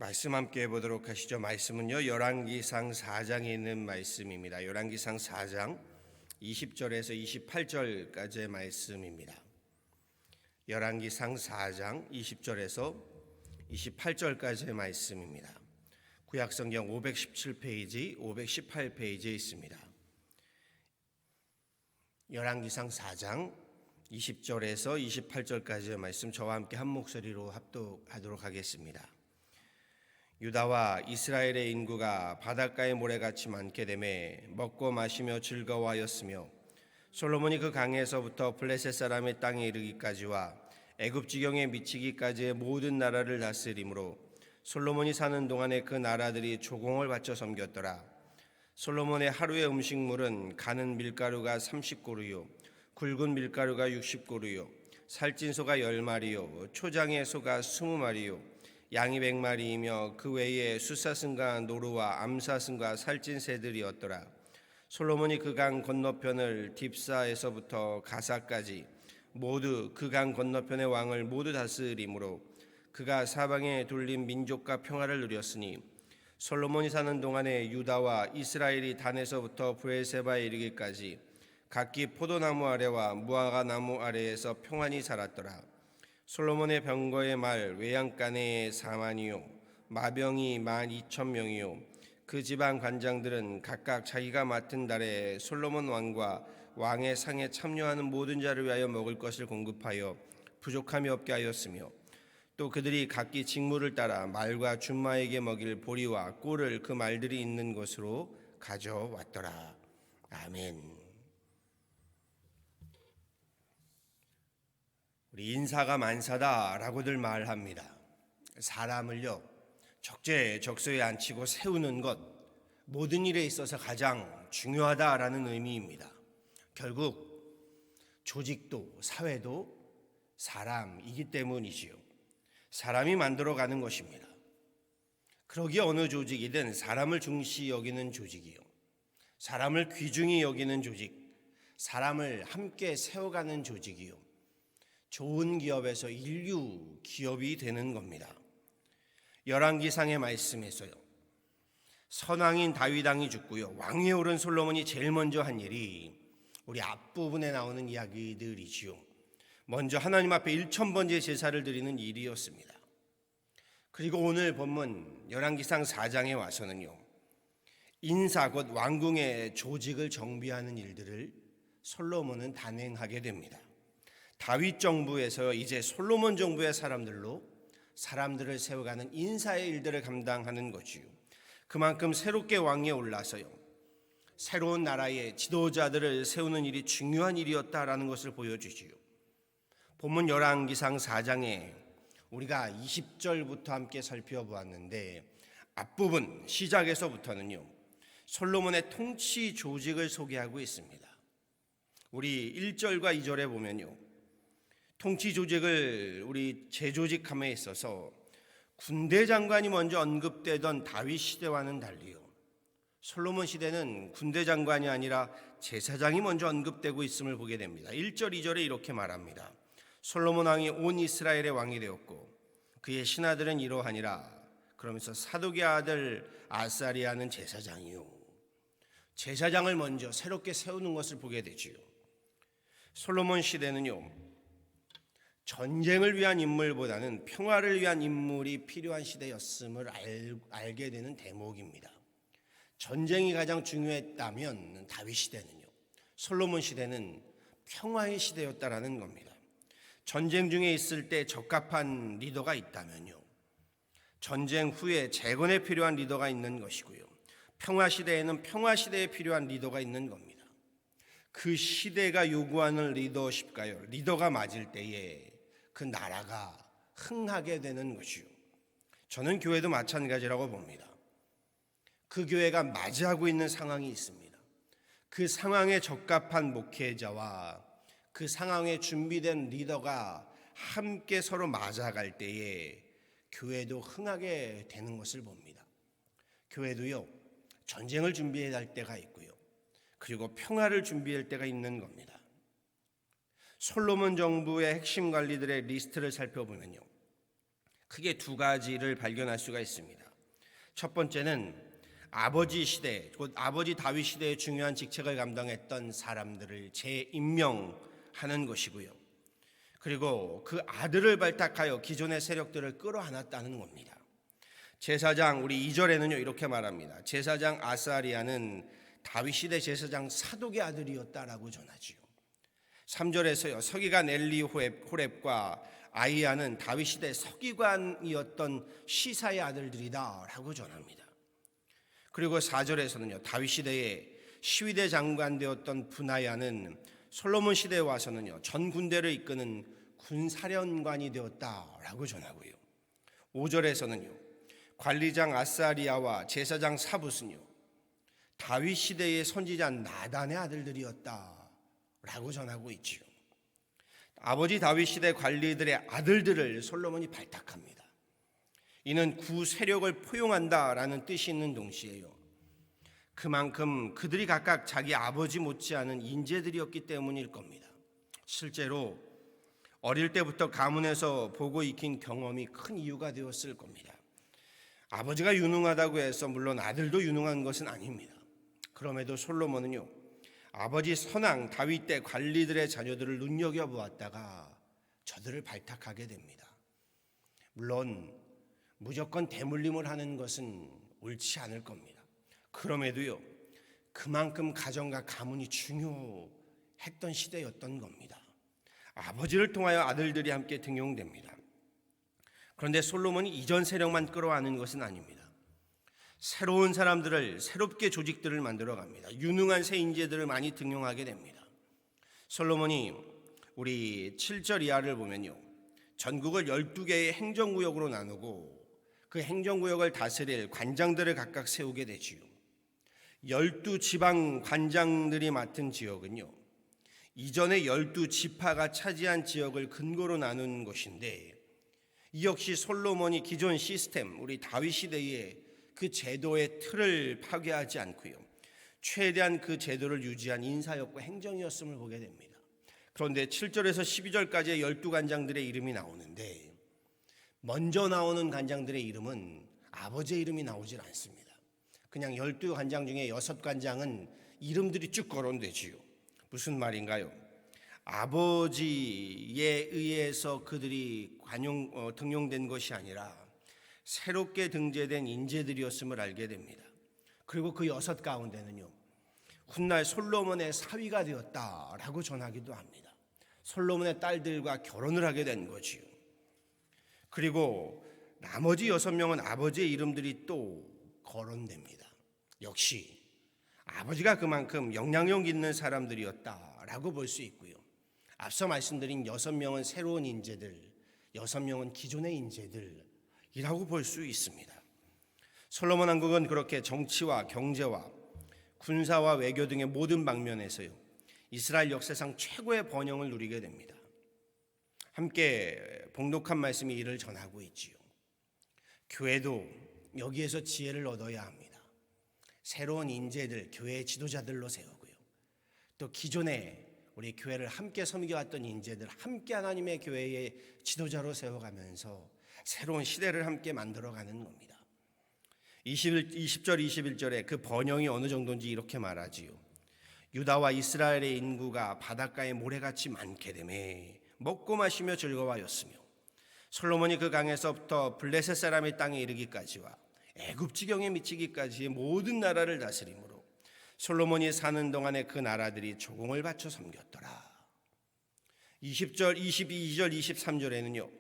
말씀 함께 해보도록 하시죠. 말씀은요, 열왕기상 4장에 있는 말씀입니다. 열왕기상 4장 20절에서 28절까지의 말씀입니다. 열왕기상 4장 20절에서 28절까지의 말씀입니다. 구약성경 517페이지, 518페이지에 있습니다. 열왕기상 4장 20절에서 28절까지의 말씀, 저와 함께 한 목소리로 합독하도록 하겠습니다. 유다와 이스라엘의 인구가 바닷가의 모래같이 많게 되매 먹고 마시며 즐거워하였으며, 솔로몬이 그 강에서부터 블레셋 사람의 땅에 이르기까지와 애굽 지경에 미치기까지의 모든 나라를 다스림으로 솔로몬이 사는 동안에 그 나라들이 조공을 바쳐 섬겼더라. 솔로몬의 하루의 음식물은 가는 밀가루가 30고루요 굵은 밀가루가 60고루요 살찐 소가 10마리요 초장의 소가 20마리요 양이 100마리이며 그 외에 숫사슴과 노루와 암사슴과 살찐 새들이었더라. 솔로몬이 그 강 건너편을 딥사에서부터 가사까지 모두 그 강 건너편의 왕을 모두 다스림으로 그가 사방에 둘린 민족과 평화를 누렸으니, 솔로몬이 사는 동안에 유다와 이스라엘이 단에서부터 브엘세바에 이르기까지 각기 포도나무 아래와 무화과 나무 아래에서 평안히 살았더라. 솔로몬의 병거의 말 외양간에 4만이요 마병이 12,000명이요 그 지방 관장들은 각각 자기가 맡은 달에 솔로몬 왕과 왕의 상에 참여하는 모든 자를 위하여 먹을 것을 공급하여 부족함이 없게 하였으며, 또 그들이 각기 직무를 따라 말과 준마에게 먹일 보리와 꿀을 그 말들이 있는 곳으로 가져왔더라. 아멘. 우리 인사가 만사다라고들 말합니다. 사람을요, 적재적소에 앉히고 세우는 것, 모든 일에 있어서 가장 중요하다라는 의미입니다. 결국 조직도 사회도 사람이기 때문이지요. 사람이 만들어가는 것입니다. 그러기에 어느 조직이든 사람을 중시 여기는 조직이요, 사람을 귀중히 여기는 조직, 사람을 함께 세워가는 조직이요, 좋은 기업에서 인류 기업이 되는 겁니다. 열왕기상의 말씀에서요, 선왕인 다윗 왕이 죽고요, 왕위에 오른 솔로몬이 제일 먼저 한 일이 우리 앞부분에 나오는 이야기들이지요. 먼저 하나님 앞에 1000번째 제사를 드리는 일이었습니다. 그리고 오늘 본문 열왕기상 4장에 와서는요, 인사 곧 왕궁의 조직을 정비하는 일들을 솔로몬은 단행하게 됩니다. 다윗 정부에서 이제 솔로몬 정부의 사람들로 사람들을 세워가는 인사의 일들을 감당하는 거지요. 그만큼 새롭게 왕위에 올라서요, 새로운 나라의 지도자들을 세우는 일이 중요한 일이었다라는 것을 보여주지요. 본문 열왕기상 4장에 우리가 20절부터 함께 살펴보았는데, 앞부분 시작에서부터는요, 솔로몬의 통치 조직을 소개하고 있습니다. 우리 1절과 2절에 보면요, 통치 조직을 우리 재조직함에 있어서 군대 장관이 먼저 언급되던 다윗 시대와는 달리요, 솔로몬 시대는 군대 장관이 아니라 제사장이 먼저 언급되고 있음을 보게 됩니다. 1절, 2절에 이렇게 말합니다. 솔로몬 왕이 온 이스라엘의 왕이 되었고 그의 신하들은 이러하니라. 그러면서 사독의 아들 아사리아는 제사장이요, 제사장을 먼저 새롭게 세우는 것을 보게 되지요. 솔로몬 시대는요, 전쟁을 위한 인물보다는 평화를 위한 인물이 필요한 시대였음을 알게 되는 대목입니다. 전쟁이 가장 중요했다면 다윗 시대는요, 솔로몬 시대는 평화의 시대였다라는 겁니다. 전쟁 중에 있을 때 적합한 리더가 있다면요, 전쟁 후에 재건에 필요한 리더가 있는 것이고요, 평화 시대에는 평화 시대에 필요한 리더가 있는 겁니다. 그 시대가 요구하는 리더십과요, 리더가 맞을 때에 그 나라가 흥하게 되는 것이요, 저는 교회도 마찬가지라고 봅니다. 그 교회가 맞이하고 있는 상황이 있습니다. 그 상황에 적합한 목회자와 그 상황에 준비된 리더가 함께 서로 맞아갈 때에 교회도 흥하게 되는 것을 봅니다. 교회도요, 전쟁을 준비해야 할 때가 있고요, 그리고 평화를 준비할 때가 있는 겁니다. 솔로몬 정부의 핵심 관리들의 리스트를 살펴보면요, 크게 두 가지를 발견할 수가 있습니다. 첫 번째는 아버지 시대, 곧 아버지 다윗 시대의 중요한 직책을 감당했던 사람들을 재임명하는 것이고요. 그리고 그 아들을 발탁하여 기존의 세력들을 끌어안았다는 겁니다. 제사장 우리 2절에는요 이렇게 말합니다. 제사장 아사리아는 다윗 시대 제사장 사독의 아들이었다라고 전하지요. 3절에서요 서기관 엘리 호렙과 아이야는 다윗 시대 서기관이었던 시사의 아들들이다라고 전합니다. 그리고 4절에서는요 다윗 시대에 시위대 장관 되었던 분하야는 솔로몬 시대에 와서는요 전 군대를 이끄는 군사령관이 되었다라고 전하고요. 5절에서는요 관리장 아사리아와 제사장 사붓은요 다윗 시대의 선지자 나단의 아들들이었다라고 전하고 있지요. 아버지 다윗 시대 관리들의 아들들을 솔로몬이 발탁합니다. 이는 구세력을 포용한다라는 뜻이 있는 동시에요 그만큼 그들이 각각 자기 아버지 못지않은 인재들이었기 때문일 겁니다. 실제로 어릴 때부터 가문에서 보고 익힌 경험이 큰 이유가 되었을 겁니다. 아버지가 유능하다고 해서 물론 아들도 유능한 것은 아닙니다. 그럼에도 솔로몬은요 아버지 선왕 다윗 때 관리들의 자녀들을 눈여겨보았다가 저들을 발탁하게 됩니다. 물론 무조건 대물림을 하는 것은 옳지 않을 겁니다. 그럼에도요 그만큼 가정과 가문이 중요했던 시대였던 겁니다. 아버지를 통하여 아들들이 함께 등용됩니다. 그런데 솔로몬이 이전 세력만 끌어안은 것은 아닙니다. 새로운 사람들을 새롭게 조직들을 만들어갑니다. 유능한 새 인재들을 많이 등용하게 됩니다. 솔로몬이 우리 7절 이하를 보면요 전국을 12개의 행정구역으로 나누고 그 행정구역을 다스릴 관장들을 각각 세우게 되지요. 12지방 관장들이 맡은 지역은요 이전의 12지파가 차지한 지역을 근거로 나눈 것인데 이 역시 솔로몬이 기존 시스템 우리 다윗 시대의 그 제도의 틀을 파괴하지 않고요 최대한 그 제도를 유지한 인사였고 행정이었음을 보게 됩니다. 그런데 7절에서 12절까지의 12관장들의 이름이 나오는데 먼저 나오는 관장들의 이름은 아버지의 이름이 나오질 않습니다. 그냥 12관장 중에 6관장은 이름들이 쭉 거론되지요. 무슨 말인가요? 아버지에 의해서 그들이 등용된 것이 아니라 새롭게 등재된 인재들이었음을 알게 됩니다. 그리고 그 6 가운데는요 훗날 솔로몬의 사위가 되었다라고 전하기도 합니다. 솔로몬의 딸들과 결혼을 하게 된 거지요. 그리고 나머지 6명은 아버지의 이름들이 또 거론됩니다. 역시 아버지가 그만큼 영향력 있는 사람들이었다라고 볼 수 있고요. 앞서 말씀드린 6명은 새로운 인재들, 6명은 기존의 인재들이라고 볼 수 있습니다. 솔로몬 왕국은 그렇게 정치와 경제와 군사와 외교 등의 모든 방면에서요 이스라엘 역사상 최고의 번영을 누리게 됩니다. 함께 복록한 말씀이 이를 전하고 있지요. 교회도 여기에서 지혜를 얻어야 합니다. 새로운 인재들, 교회의 지도자들로 세우고요. 또 기존에 우리 교회를 함께 섬겨왔던 인재들 함께 하나님의 교회의 지도자로 세워가면서 새로운 시대를 함께 만들어가는 겁니다. 20절 21절에 그 번영이 어느 정도인지 이렇게 말하지요. 유다와 이스라엘의 인구가 바닷가에 모래같이 많게 되매 먹고 마시며 즐거워하였으며 솔로몬이 그 강에서부터 블레셋 사람의 땅에 이르기까지와 애굽 지경에 미치기까지의 모든 나라를 다스림으로 솔로몬이 사는 동안에 그 나라들이 조공을 바쳐 섬겼더라. 20절, 22절, 23절에는요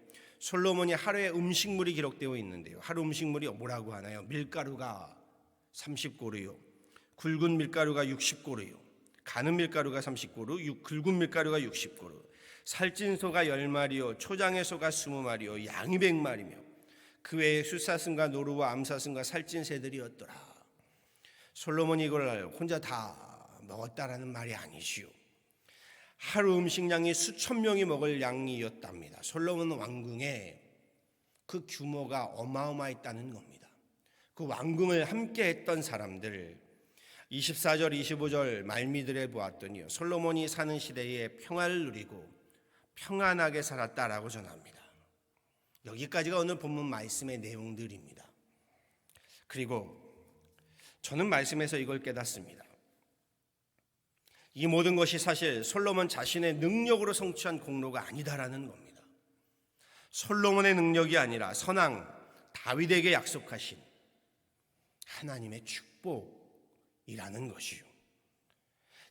솔로몬이 하루의 음식물이 기록되어 있는데요. 하루 음식물이 뭐라고 하나요? 밀가루가 30고루요, 굵은 밀가루가 60고루요, 가는 밀가루가 30고루, 굵은 밀가루가 60고루, 살찐 소가 10마리요, 초장의 소가 20마리요, 양이 100마리며 그 외에 숫사슴과 노루와 암사슴과 살찐 새들이었더라. 솔로몬이 이걸 혼자 다 먹었다라는 말이 아니지요. 하루 음식량이 수천 명이 먹을 양이었답니다. 솔로몬 왕궁에 그 규모가 어마어마했다는 겁니다. 그 왕궁을 함께 했던 사람들 24절 25절 말미들에 보았더니요 솔로몬이 사는 시대에 평화를 누리고 평안하게 살았다라고 전합니다. 여기까지가 오늘 본문 말씀의 내용들입니다. 그리고 저는 말씀에서 이걸 깨닫습니다. 이 모든 것이 사실 솔로몬 자신의 능력으로 성취한 공로가 아니다라는 겁니다. 솔로몬의 능력이 아니라 선왕 다윗에게 약속하신 하나님의 축복이라는 것이요,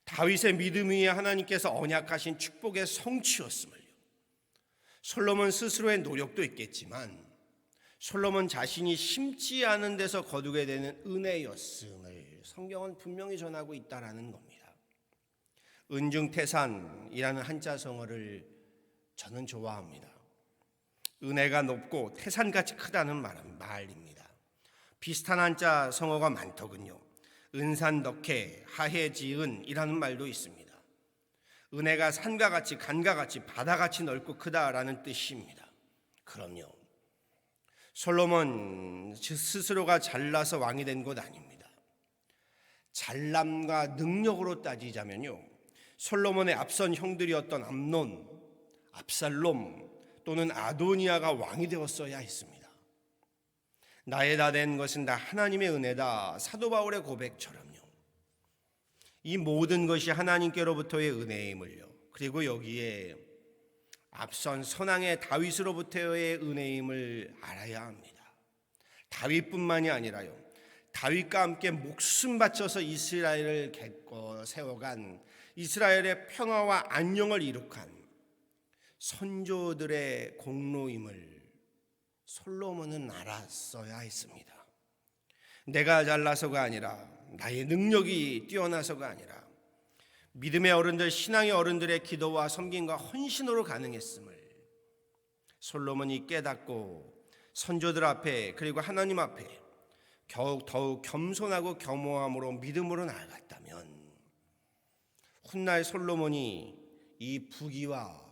다윗의 믿음 위에 하나님께서 언약하신 축복의 성취였음을요, 솔로몬 스스로의 노력도 있겠지만 솔로몬 자신이 심지 않은 데서 거두게 되는 은혜였음을 성경은 분명히 전하고 있다라는 겁니다. 은중태산이라는 한자성어를 저는 좋아합니다. 은혜가 높고 태산같이 크다는 말입니다. 비슷한 한자 성어가 많더군요. 은산덕해 하해지은이라는 말도 있습니다. 은혜가 산과 같이 간과 같이 바다같이 넓고 크다라는 뜻입니다. 그럼요, 솔로몬 스스로가 잘나서 왕이 된 것 아닙니다. 잘남과 능력으로 따지자면요, 솔로몬의 앞선 형들이었던 암논, 압살롬 또는 아도니아가 왕이 되었어야 했습니다. 나의 다 된 것은 다 하나님의 은혜다, 사도 바울의 고백처럼요. 이 모든 것이 하나님께로부터의 은혜임을요, 그리고 여기에 앞선 선왕의 다윗으로부터의 은혜임을 알아야 합니다. 다윗뿐만이 아니라요, 다윗과 함께 목숨 바쳐서 이스라엘을 세워간, 이스라엘의 평화와 안녕을 이룩한 선조들의 공로임을 솔로몬은 알았어야 했습니다. 내가 잘나서가 아니라, 나의 능력이 뛰어나서가 아니라 믿음의 어른들, 신앙의 어른들의 기도와 섬김과 헌신으로 가능했음을 솔로몬이 깨닫고 선조들 앞에, 그리고 하나님 앞에 더욱 겸손하고 겸허함으로 믿음으로 나아갔다면 훗날 솔로몬이 이 부귀와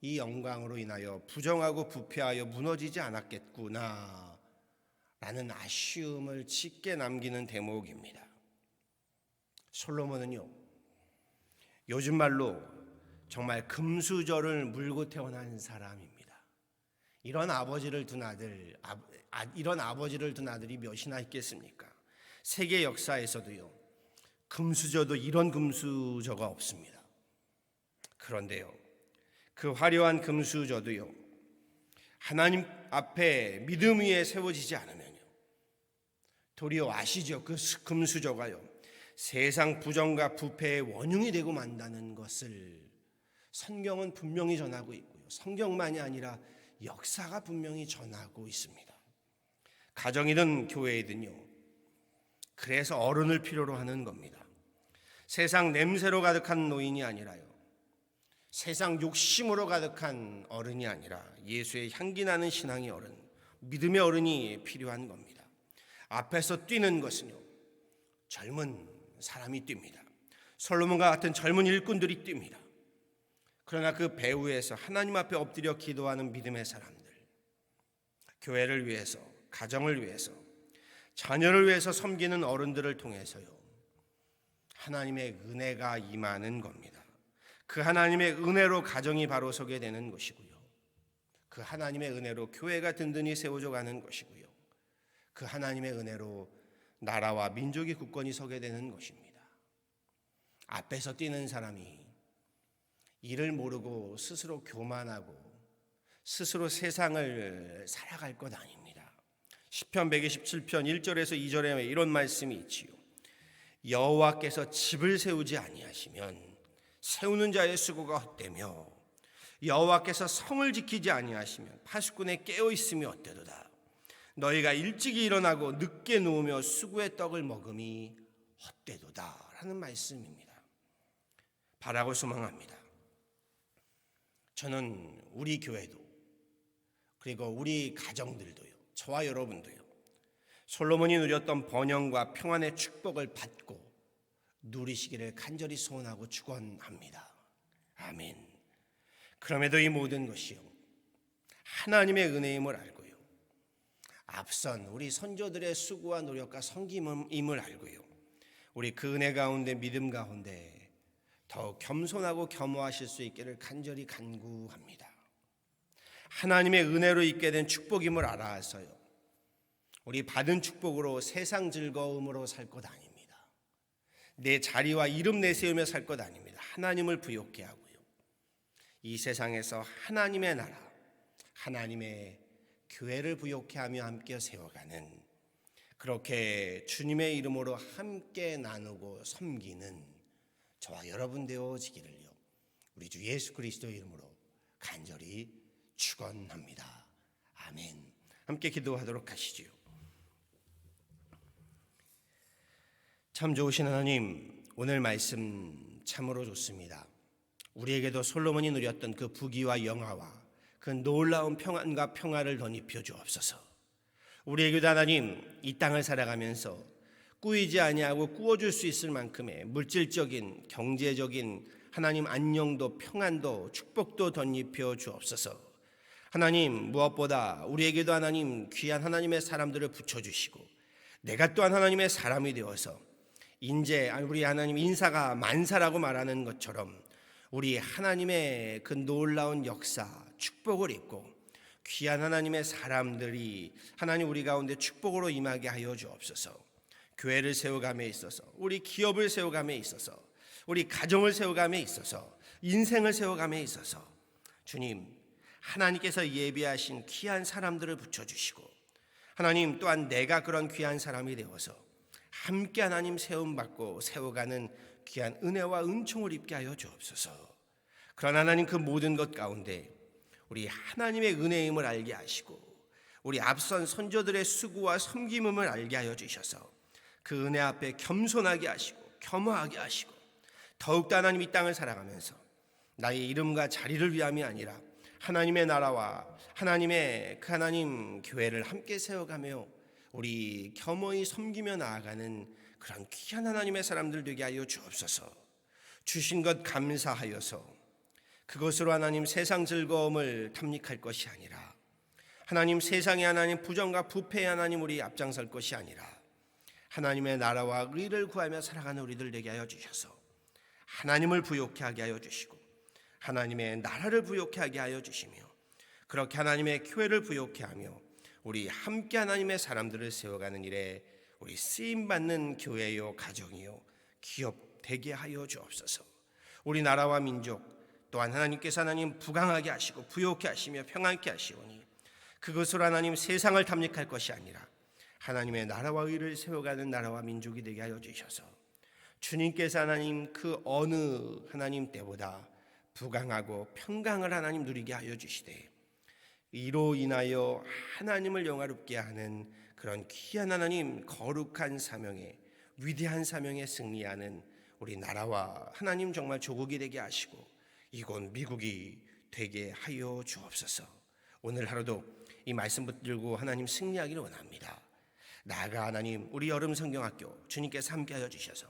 이 영광으로 인하여 부정하고 부패하여 무너지지 않았겠구나 라는 아쉬움을 짙게 남기는 대목입니다. 솔로몬은요, 요즘 말로 정말 금수저를 물고 태어난 사람입니다. 이런 아버지를 둔 아들이 몇이나 있겠습니까? 세계 역사에서도요, 금수저도 이런 금수저가 없습니다. 그런데요, 그 화려한 금수저도요, 하나님 앞에 믿음 위에 세워지지 않으면요, 도리어 아시죠? 그 금수저가요, 세상 부정과 부패의 원흉이 되고 만다는 것을 성경은 분명히 전하고 있고요, 성경만이 아니라 역사가 분명히 전하고 있습니다. 가정이든 교회이든요, 그래서 어른을 필요로 하는 겁니다. 세상 냄새로 가득한 노인이 아니라요, 세상 욕심으로 가득한 어른이 아니라 예수의 향기 나는 신앙의 어른, 믿음의 어른이 필요한 겁니다. 앞에서 뛰는 것은요, 젊은 사람이 뜁니다. 솔로몬과 같은 젊은 일꾼들이 뜁니다. 그러나 그 배후에서 하나님 앞에 엎드려 기도하는 믿음의 사람들, 교회를 위해서, 가정을 위해서, 자녀를 위해서 섬기는 어른들을 통해서요, 하나님의 은혜가 임하는 겁니다. 그 하나님의 은혜로 가정이 바로 서게 되는 것이고요, 그 하나님의 은혜로 교회가 든든히 세워져 가는 것이고요, 그 하나님의 은혜로 나라와 민족이 굳건히 서게 되는 것입니다. 앞에서 뛰는 사람이 이를 모르고 스스로 교만하고 스스로 세상을 살아갈 것 아닙니다. 시편 127편 1절에서 2절에 이런 말씀이 있지요. 여호와께서 집을 세우지 아니하시면 세우는 자의 수고가 헛되며 여호와께서 성을 지키지 아니하시면 파수꾼의 깨어 있음이 헛되도다. 너희가 일찍이 일어나고 늦게 누우며 수구의 떡을 먹음이 헛되도다 라는 말씀입니다. 바라고 소망합니다. 저는 우리 교회도, 그리고 우리 가정들도요, 저와 여러분도요, 솔로몬이 누렸던 번영과 평안의 축복을 받고 누리시기를 간절히 소원하고 축원합니다. 아멘. 그럼에도 이 모든 것이요, 하나님의 은혜임을 알고요, 앞선 우리 선조들의 수고와 노력과 섬김임을 알고요, 우리 그 은혜 가운데, 믿음 가운데 더욱 겸손하고 겸허하실 수 있기를 간절히 간구합니다. 하나님의 은혜로 있게 된 축복임을 알아서요. 우리 받은 축복으로 세상 즐거움으로 살 것 아닙니다. 내 자리와 이름 내세우며 살 것 아닙니다. 하나님을 부욕케 하고요. 이 세상에서 하나님의 나라, 하나님의 교회를 부욕케 하며 함께 세워가는, 그렇게 주님의 이름으로 함께 나누고 섬기는 저와 여러분 되어지기를요, 우리 주 예수 그리스도의 이름으로 간절히 축원합니다. 아멘. 함께 기도하도록 하시지요. 참 좋으신 하나님, 오늘 말씀 참으로 좋습니다. 우리에게도 솔로몬이 누렸던 그 부귀와 영화와 그 놀라운 평안과 평화를 덧입혀 주옵소서. 우리에게도 하나님, 이 땅을 살아가면서 꾸이지 아니하고 꾸어줄 수 있을 만큼의 물질적인, 경제적인 하나님 안녕도 평안도 축복도 덧입혀 주옵소서. 하나님, 무엇보다 우리에게도 하나님 귀한 하나님의 사람들을 붙여주시고 내가 또한 하나님의 사람이 되어서 우리 하나님 인사가 만사라고 말하는 것처럼 우리 하나님의 그 놀라운 역사, 축복을 입고 귀한 하나님의 사람들이 하나님 우리 가운데 축복으로 임하게 하여 주옵소서. 교회를 세워감에 있어서, 우리 기업을 세워감에 있어서, 우리 가정을 세워감에 있어서, 인생을 세워감에 있어서 주님, 하나님께서 예비하신 귀한 사람들을 붙여주시고 하나님 또한 내가 그런 귀한 사람이 되어서 함께 하나님 세움받고 세워가는 귀한 은혜와 은총을 입게 하여 주옵소서. 그러나 하나님, 그 모든 것 가운데 우리 하나님의 은혜임을 알게 하시고 우리 앞선 선조들의 수고와 섬김임을 알게 하여 주셔서 그 은혜 앞에 겸손하게 하시고 겸허하게 하시고 더욱더 하나님 이 땅을 살아가면서 나의 이름과 자리를 위함이 아니라 하나님의 나라와 하나님의 그 하나님 교회를 함께 세워가며 우리 겸허히 섬기며 나아가는 그런 귀한 하나님의 사람들 되게 하여 주옵소서. 주신 것 감사하여서 그것으로 하나님 세상 즐거움을 탐닉할 것이 아니라 하나님 세상의 하나님 부정과 부패의 하나님 우리 앞장설 것이 아니라 하나님의 나라와 의를 구하며 살아가는 우리들 되게 하여 주셔서 하나님을 부욕케 하게 하여 주시고 하나님의 나라를 부욕케 하게 하여 주시며 그렇게 하나님의 교회를 부욕케 하며 우리 함께 하나님의 사람들을 세워가는 일에 우리 쓰임받는 교회요 가정이요 기업 되게 하여 주옵소서. 우리 나라와 민족 또한 하나님께서 하나님 부강하게 하시고 부욕케 하시며 평안케 하시오니 그것으로 하나님 세상을 탐닉할 것이 아니라 하나님의 나라와 의를 세워가는 나라와 민족이 되게 하여 주셔서 주님께서 하나님 그 어느 하나님 때보다 부강하고 평강을 하나님 누리게 하여 주시되 이로 인하여 하나님을 영화롭게 하는 그런 귀한 하나님 거룩한 사명에 위대한 사명에 승리하는 우리 나라와 하나님 정말 조국이 되게 하시고 이곳 미국이 되게 하여 주옵소서. 오늘 하루도 이 말씀 붙들고 하나님 승리하기를 원합니다. 나아가 하나님 우리 여름 성경학교 주님께서 함께하여 주셔서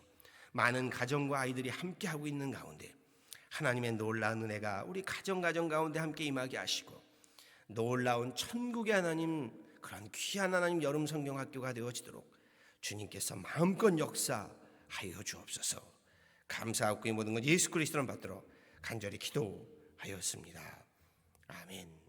많은 가정과 아이들이 함께하고 있는 가운데 하나님의 놀라운 은혜가 우리 가정 가운데 함께 임하게 하시고 놀라운 천국의 하나님 그런 귀한 하나님 여름 성경학교가 되어지도록 주님께서 마음껏 역사하여 주옵소서. 감사하고 이 모든 것 예수 그리스도를 받들어 간절히 기도하였습니다. 아멘.